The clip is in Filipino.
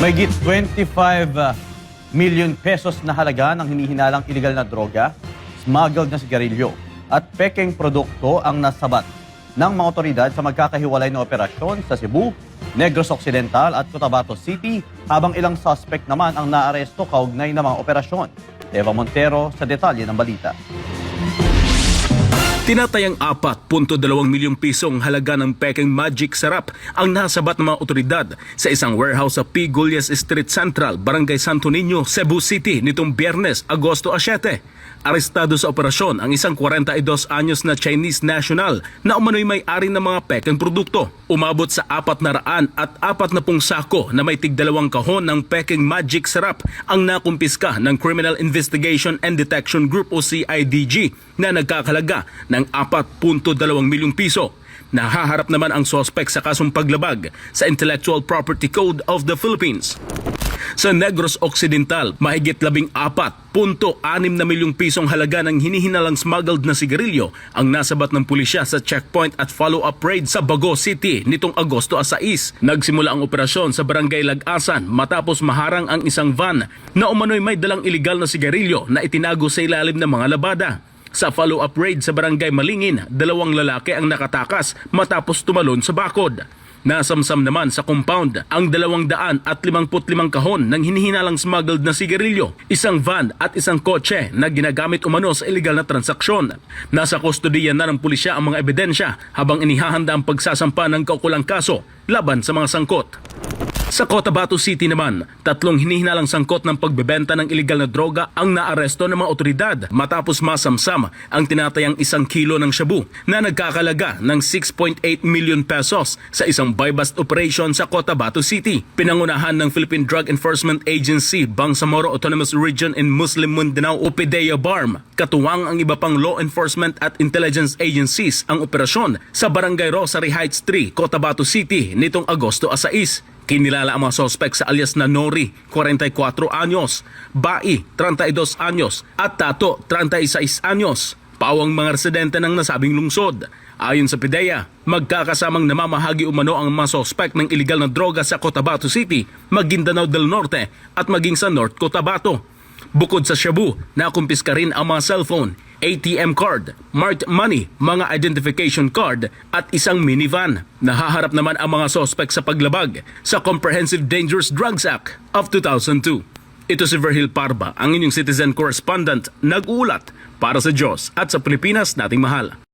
Mahigit 25 million pesos na halaga ng hinihinalang iligal na droga, smuggled na sigarilyo at pekeng produkto ang nasabat ng mga otoridad sa magkakahiwalay na operasyon sa Cebu, Negros Occidental at Cotabato City, habang ilang suspect naman ang naaresto kaugnay ng mga operasyon. Eva Montero sa detalye ng balita. Tinatayang 4.2 milyong pisong halaga ng Peking Magic Sarap ang nasabat ng mga otoridad sa isang warehouse sa P. Gullias Street Central, Barangay Santo Niño, Cebu City nitong Biyernes, Agosto 7. Arestado sa operasyon ang isang 42 anyos na Chinese national na umano'y may-ari ng mga Peking produkto. Umabot sa 400 at 40 sako na may tig-2 kahon ng Peking Magic Sarap ang nakumpiska ng Criminal Investigation and Detection Group o CIDG na nagkakalaga ng 4.2 milyong piso. Nahaharap naman ang sospek sa kasong paglabag sa Intellectual Property Code of the Philippines. Sa Negros Occidental, mahigit 14.6 na milyong pisong halaga ng hinihinalang smuggled na sigarilyo ang nasabat ng pulisya sa checkpoint at follow-up raid sa Bago City nitong Agosto 6. Nagsimula ang operasyon sa Barangay Lagasan matapos maharang ang isang van na umano'y may dalang iligal na sigarilyo na itinago sa ilalim ng mga labada. Sa follow-up raid sa Barangay Malingin, 2 lalaki ang nakatakas matapos tumalon sa bakod. Nasamsam naman sa compound ang 255 kahon ng hinihinalang smuggled na sigarilyo, isang van at isang kotse na ginagamit umano sa illegal na transaksyon. Nasa kustodiya na ng pulisya ang mga ebidensya habang inihahanda ang pagsasampa ng kaukulang kaso laban sa mga sangkot. Sa Cotabato City naman, 3 hinihinalang sangkot ng pagbebenta ng iligal na droga ang naaresto ng mga otoridad matapos masamsam ang tinatayang 1 kilo ng shabu na nagkakalaga ng 6.8 million pesos sa isang buy-bust operation sa Cotabato City. Pinangunahan ng Philippine Drug Enforcement Agency, Bangsamoro Autonomous Region in Muslim Mindanao o PDEA-BARM. Katuwang ang iba pang law enforcement at intelligence agencies ang operasyon sa Barangay Rosary Heights 3, Cotabato City nitong Agosto 6. Kinilala ang mga sospek sa alias na Nori, 44 anyos, Bai, 32 anyos at Tato, 36 anyos. Pawang mga residente ng nasabing lungsod. Ayon sa PDEA, magkakasamang namamahagi umano ang mga sospek ng iligal na droga sa Cotabato City, Maguindanao del Norte at maging sa North Cotabato. Bukod sa shabu, nakumpiska rin ang mga cellphone, ATM card, marked money, mga identification card at isang minivan. Nahaharap naman ang mga sospek sa paglabag sa Comprehensive Dangerous Drugs Act of 2002. Ito si Verhil Parba, ang inyong citizen correspondent, nag-uulat para sa Diyos at sa Pilipinas nating mahal.